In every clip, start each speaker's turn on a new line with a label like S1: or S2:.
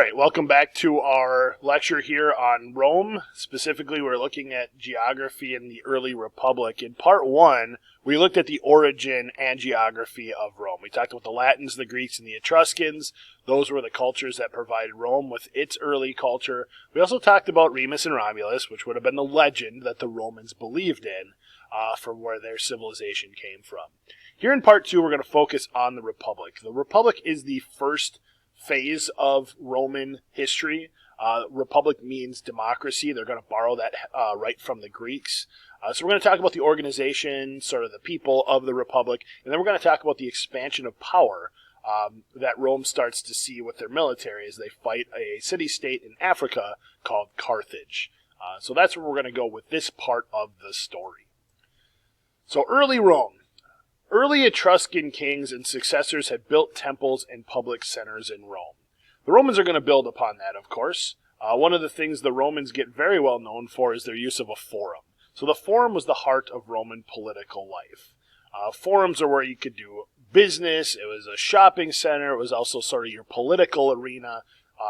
S1: right, welcome back to our lecture here on Rome. Specifically, we're looking at geography in the early Republic. In part one, we looked at the origin and geography of Rome. We talked about the Latins, the Greeks, and the Etruscans. Those were the cultures that provided Rome with its early culture. We also talked about Remus and Romulus, which would have been the legend that the Romans believed in for where their civilization came from. Here in part two, we're going to focus on the Republic. The Republic is the first phase of Roman history. Republic means democracy. They're going to borrow that right from the Greeks. So we're going to talk about the organization, sort of the people of the Republic, and then we're going to talk about the expansion of power that Rome starts to see with their military as they fight a city-state in Africa called Carthage. So that's where we're going to go with this part of the story. So early Rome. Early Etruscan kings and successors had built temples and public centers in Rome. The Romans are going to build upon that, of course. One of the things the Romans get very well known for is their use of a forum. So the forum was the heart of Roman political life. Forums are where you could do business. It was a shopping center. It was also sort of your political arena.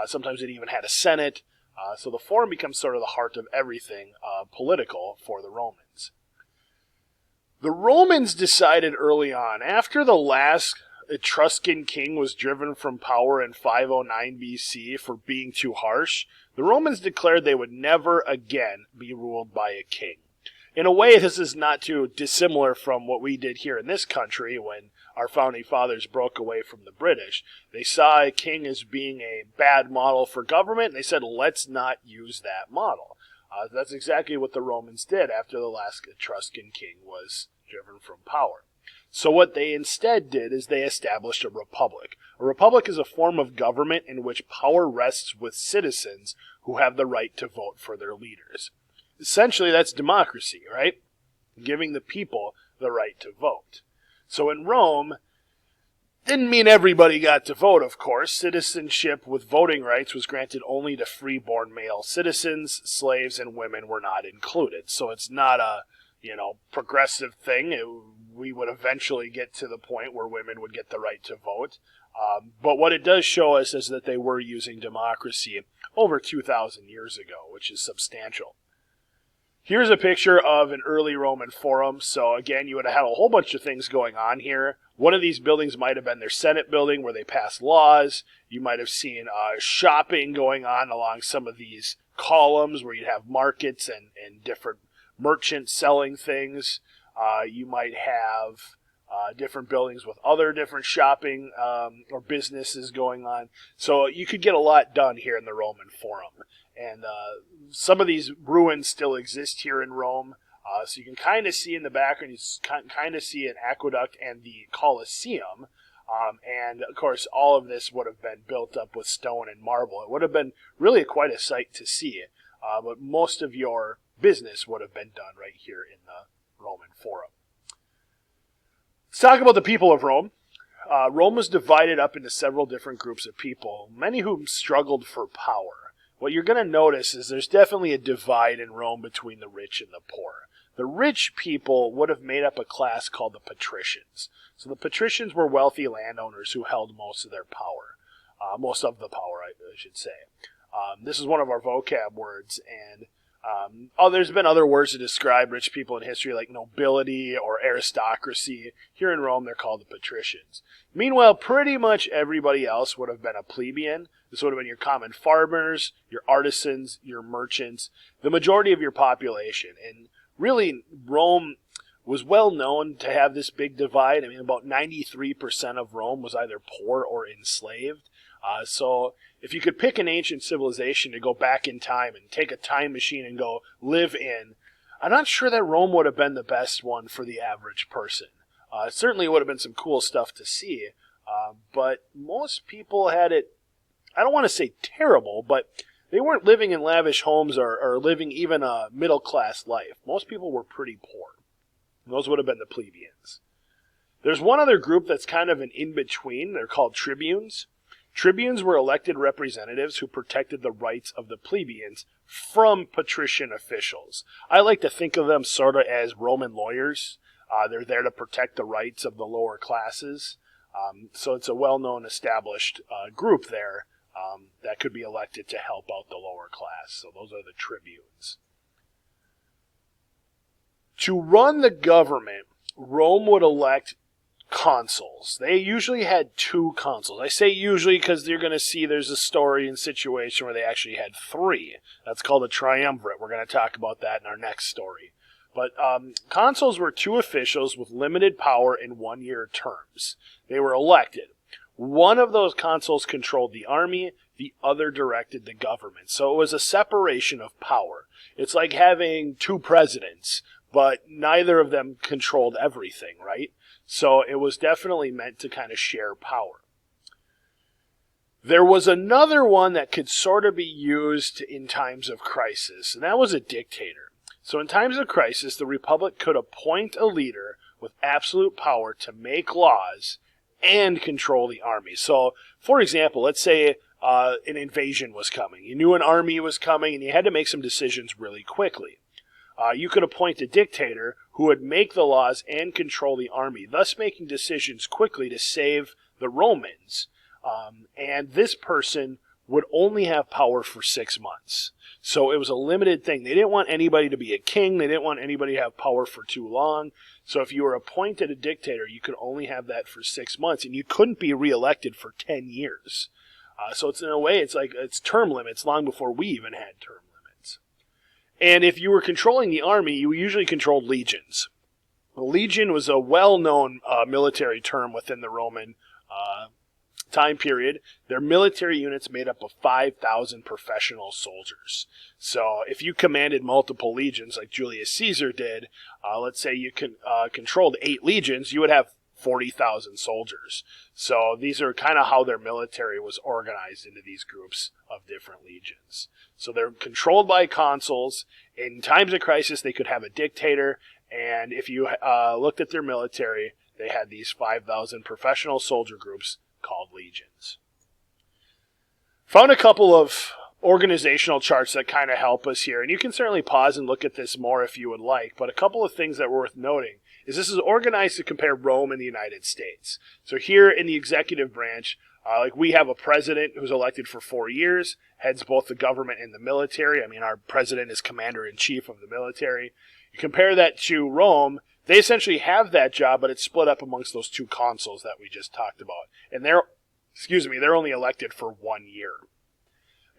S1: Sometimes it even had a senate. So the forum becomes sort of the heart of everything political for the Romans. The Romans decided early on, after the last Etruscan king was driven from power in 509 BC for being too harsh, the Romans declared they would never again be ruled by a king. In a way, this is not too dissimilar from what we did here in this country when our founding fathers broke away from the British. They saw a king as being a bad model for government, and they said, let's not use that model. That's exactly what the Romans did after the last Etruscan king was driven from power. So what they instead did is they established a republic. A republic is a form of government in which power rests with citizens who have the right to vote for their leaders. Essentially, that's democracy, right? Giving the people the right to vote. So in Rome, didn't mean everybody got to vote, of course. Citizenship with voting rights was granted only to free-born male citizens. Slaves and women were not included. So it's not a, progressive thing. We would eventually get to the point where women would get the right to vote. But what it does show us is that they were using democracy over 2,000 years ago, which is substantial. Here's a picture of an early Roman forum. So again, you would have had a whole bunch of things going on here. One of these buildings might have been their Senate building where they passed laws. You might have seen shopping going on along some of these columns where you'd have markets and different merchants selling things. You might have different buildings with other different shopping or businesses going on. So you could get a lot done here in the Roman Forum. And some of these ruins still exist here in Rome. So you can kind of see in the background, you kind of see an aqueduct and the Colosseum. And, of course, all of this would have been built up with stone and marble. It would have been really quite a sight to see. But most of your business would have been done right here in the Roman Forum. Let's talk about the people of Rome. Rome was divided up into several different groups of people, many whom struggled for power. What you're going to notice is there's definitely a divide in Rome between the rich and the poor. The rich people would have made up a class called the patricians. So the patricians were wealthy landowners who held most of their power. Most of the power, I should say. This is one of our vocab words, and there's been other words to describe rich people in history like nobility or aristocracy. Here in Rome, they're called the patricians. Meanwhile, pretty much everybody else would have been a plebeian. This would have been your common farmers, your artisans, your merchants, the majority of your population. And really, Rome was well known to have this big divide. I mean, about 93% of Rome was either poor or enslaved. So if you could pick an ancient civilization to go back in time and take a time machine and go live in, I'm not sure that Rome would have been the best one for the average person. It certainly would have been some cool stuff to see, but most people had it, I don't want to say terrible, but they weren't living in lavish homes or living even a middle-class life. Most people were pretty poor. And those would have been the plebeians. There's one other group that's kind of an in-between. They're called tribunes. Tribunes were elected representatives who protected the rights of the plebeians from patrician officials. I like to think of them sort of as Roman lawyers. They're there to protect the rights of the lower classes. So it's a well-known established group there that could be elected to help out the lower class. So those are the tribunes. To run the government, Rome would elect consuls. They usually had 2 consuls. I say usually because you're going to see there's a story and situation where they actually had 3. That's called a triumvirate. We're going to talk about that in our next story. But consuls were 2 officials with limited power in 1-year terms. They were elected. One of those consuls controlled the army, the other directed the government. So it was a separation of power. It's like having 2 presidents, but neither of them controlled everything, right? So it was definitely meant to kind of share power. There was another one that could sort of be used in times of crisis, and that was a dictator. So in times of crisis, the republic could appoint a leader with absolute power to make laws and control the army. So, for example, let's say an invasion was coming. You knew an army was coming, and you had to make some decisions really quickly. You could appoint a dictator who would make the laws and control the army, thus making decisions quickly to save the Romans. And this person would only have power for 6 months. So it was a limited thing. They didn't want anybody to be a king. They didn't want anybody to have power for too long. So if you were appointed a dictator, you could only have that for 6 months, and you couldn't be reelected for 10 years. So it's in a way, it's term limits long before we even had term limits. And if you were controlling the army, you usually controlled legions. A legion was a well-known military term within the Roman time period. Their military units made up of 5,000 professional soldiers. So if you commanded multiple legions like Julius Caesar did, let's say you controlled 8 legions, you would have 40,000 soldiers. So these are kind of how their military was organized into these groups of different legions. So they're controlled by consuls. In times of crisis, they could have a dictator. And if you looked at their military, they had these 5,000 professional soldier groups called legions. Found a couple of organizational charts that kind of help us here. And you can certainly pause and look at this more if you would like. But a couple of things that are worth noting is this is organized to compare Rome and the United States. So here in the executive branch, like we have a president who's elected for 4 years, heads both the government and the military. I mean, our president is commander-in-chief of the military. You compare that to Rome, they essentially have that job, but it's split up amongst those 2 consuls that we just talked about. And they're only elected for 1 year.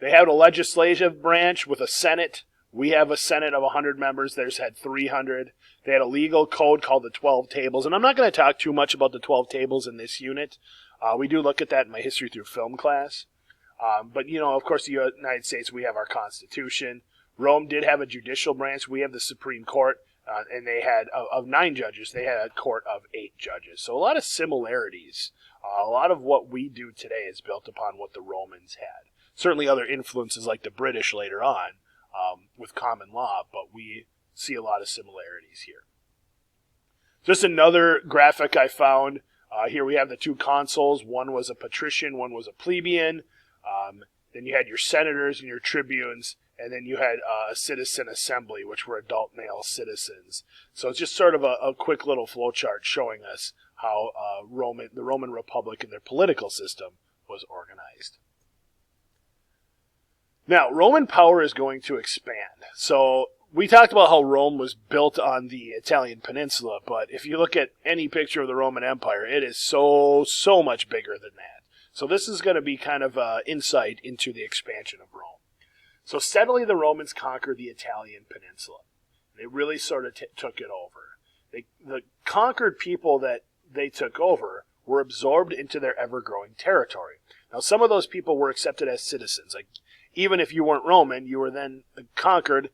S1: They have a legislative branch with a Senate. We have a Senate of 100 members. Theirs had 300. They had a legal code called the 12 Tables. And I'm not going to talk too much about the 12 Tables in this unit. We do look at that in my history through film class. But, of course, the United States, we have our Constitution. Rome did have a judicial branch. We have the Supreme Court. And they had, of 9 judges, they had a court of 8 judges. So a lot of similarities. A lot of what we do today is built upon what the Romans had. Certainly other influences like the British later on with common law, but we see a lot of similarities here. Just another graphic I found. Here we have the 2 consuls. One was a patrician, one was a plebeian. Then you had your senators and your tribunes. And then you had a citizen assembly, which were adult male citizens. So it's just sort of a quick little flowchart showing us how the Roman Republic and their political system was organized. Now, Roman power is going to expand. So we talked about how Rome was built on the Italian peninsula, but if you look at any picture of the Roman Empire, it is so much bigger than that. So this is going to be kind of insight into the expansion of Rome. So steadily the Romans conquered the Italian peninsula. They really sort of took it over. The conquered people that they took over were absorbed into their ever-growing territory. Now, some of those people were accepted as citizens. Like, even if you weren't Roman, you were then conquered,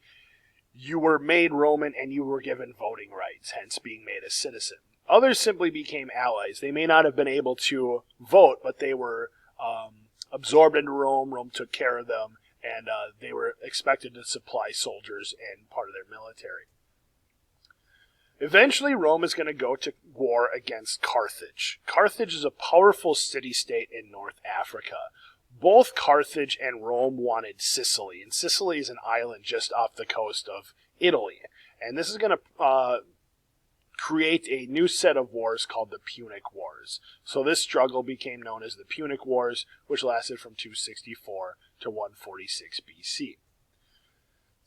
S1: you were made Roman, and you were given voting rights, hence being made a citizen. Others simply became allies. They may not have been able to vote, but they were absorbed into Rome. Rome took care of them. And they were expected to supply soldiers and part of their military. Eventually, Rome is going to go to war against Carthage. Carthage is a powerful city-state in North Africa. Both Carthage and Rome wanted Sicily, and Sicily is an island just off the coast of Italy. And this is going to create a new set of wars called the Punic Wars. So this struggle became known as the Punic Wars, which lasted from 264 to 146 BC.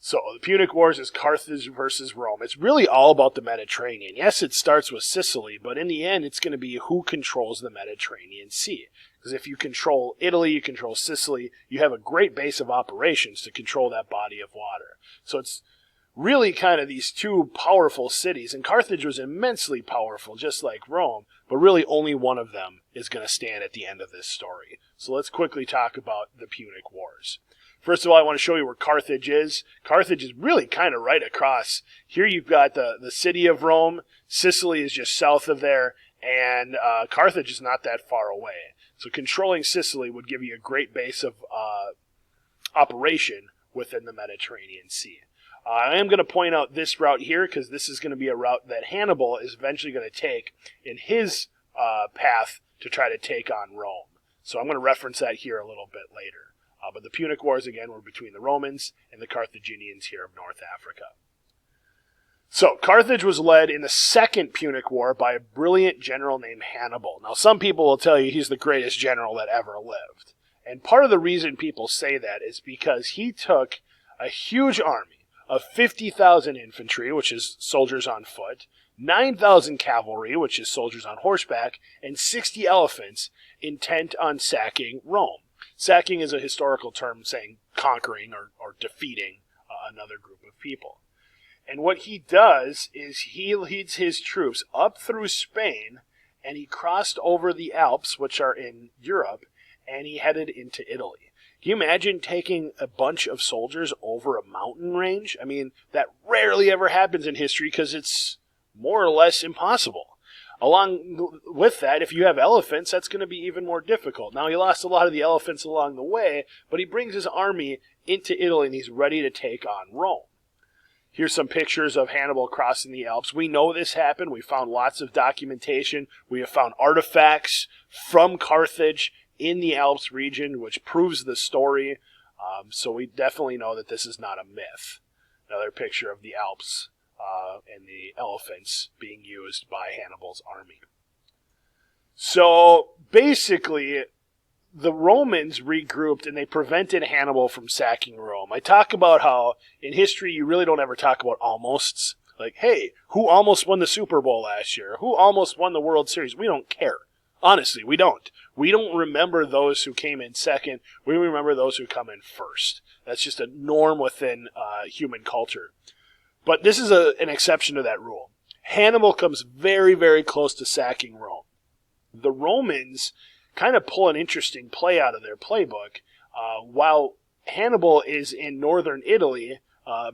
S1: So the Punic Wars is Carthage versus Rome. It's really all about the Mediterranean. Yes, it starts with Sicily, but in the end, it's going to be who controls the Mediterranean Sea. Because if you control Italy, you control Sicily, you have a great base of operations to control that body of water. So it's really kind of these two powerful cities. And Carthage was immensely powerful, just like Rome, but really only one of them is going to stand at the end of this story. So let's quickly talk about the Punic Wars. First of all, I want to show you where Carthage is. Carthage is really kind of right across. Here you've got the city of Rome. Sicily is just south of there. And Carthage is not that far away. So controlling Sicily would give you a great base of operation within the Mediterranean Sea. I am going to point out this route here because this is going to be a route that Hannibal is eventually going to take in his path to try to take on Rome. So I'm going to reference that here a little bit later. But the Punic Wars, again, were between the Romans and the Carthaginians here of North Africa. So, Carthage was led in the Second Punic War by a brilliant general named Hannibal. Now, some people will tell you he's the greatest general that ever lived. And part of the reason people say that is because he took a huge army of 50,000 infantry, which is soldiers on foot, 9,000 cavalry, which is soldiers on horseback, and 60 elephants, intent on sacking Rome. Sacking is a historical term saying conquering or defeating another group of people. And what he does is he leads his troops up through Spain, and he crossed over the Alps, which are in Europe, and he headed into Italy. Can you imagine taking a bunch of soldiers over a mountain range? I mean, that rarely ever happens in history because it's more or less impossible. Along with that, if you have elephants, that's going to be even more difficult. Now, he lost a lot of the elephants along the way, but he brings his army into Italy, and he's ready to take on Rome. Here's some pictures of Hannibal crossing the Alps. We know this happened. We found lots of documentation. We have found artifacts from Carthage in the Alps region, which proves the story. So we definitely know that this is not a myth. Another picture of the Alps. And the elephants being used by Hannibal's army. So basically, the Romans regrouped and they prevented Hannibal from sacking Rome. I talk about how in history you really don't ever talk about almosts. Like, hey, who almost won the Super Bowl last year? Who almost won the World Series? We don't care. Honestly, we don't. We don't remember those who came in second. We remember those who come in first. That's just a norm within human culture. But this is an exception to that rule. Hannibal comes very, very close to sacking Rome. The Romans kind of pull an interesting play out of their playbook. While Hannibal is in northern Italy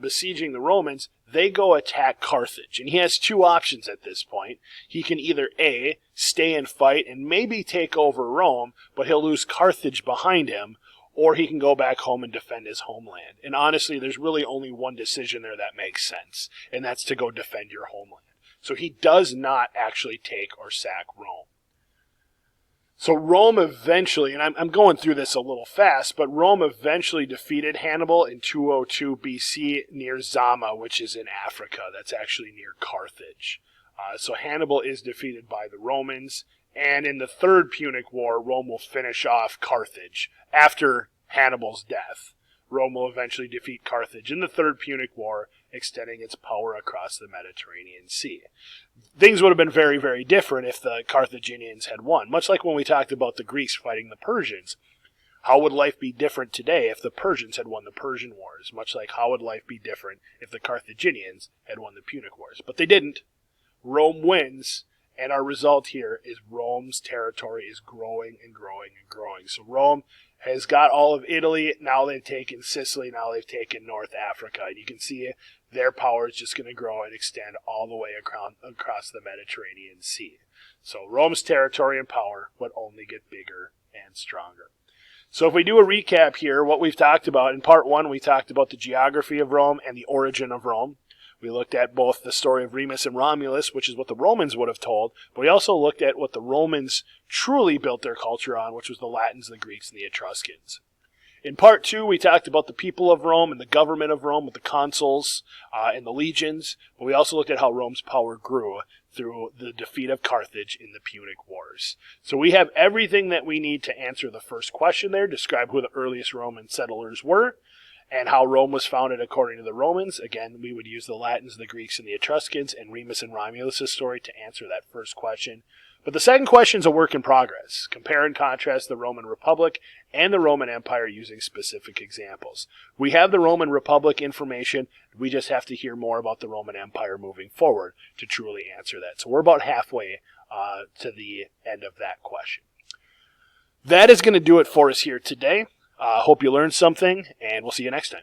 S1: besieging the Romans, they go attack Carthage. And he has two options at this point. He can either A, stay and fight and maybe take over Rome, but he'll lose Carthage behind him, or he can go back home and defend his homeland. And honestly, there's really only one decision there that makes sense, and that's to go defend your homeland. So he does not actually take or sack Rome. So Rome eventually, and I'm going through this a little fast, but Rome eventually defeated Hannibal in 202 BC near Zama, which is in Africa. That's actually near Carthage. So Hannibal is defeated by the Romans. And in the Third Punic War, Rome will finish off Carthage after Hannibal's death. Rome will eventually defeat Carthage in the Third Punic War, extending its power across the Mediterranean Sea. Things would have been very, very different if the Carthaginians had won. Much like when we talked about the Greeks fighting the Persians. How would life be different today if the Persians had won the Persian Wars? Much like how would life be different if the Carthaginians had won the Punic Wars? But they didn't. Rome wins. And our result here is Rome's territory is growing and growing and growing. So Rome has got all of Italy. Now they've taken Sicily. Now they've taken North Africa. And you can see their power is just going to grow and extend all the way across the Mediterranean Sea. So Rome's territory and power would only get bigger and stronger. So if we do a recap here, what we've talked about, in part one, we talked about the geography of Rome and the origin of Rome. We looked at both the story of Remus and Romulus, which is what the Romans would have told, but we also looked at what the Romans truly built their culture on, which was the Latins, the Greeks, and the Etruscans. In part two, we talked about the people of Rome and the government of Rome with the consuls and the legions, but we also looked at how Rome's power grew through the defeat of Carthage in the Punic Wars. So we have everything that we need to answer the first question there, describe who the earliest Roman settlers were, and how Rome was founded according to the Romans. Again, we would use the Latins, the Greeks, and the Etruscans, and Remus and Romulus' story to answer that first question. But the second question is a work in progress. Compare and contrast the Roman Republic and the Roman Empire using specific examples. We have the Roman Republic information. We just have to hear more about the Roman Empire moving forward to truly answer that. So we're about halfway to the end of that question. That is going to do it for us here today. Hope you learned something, and we'll see you next time.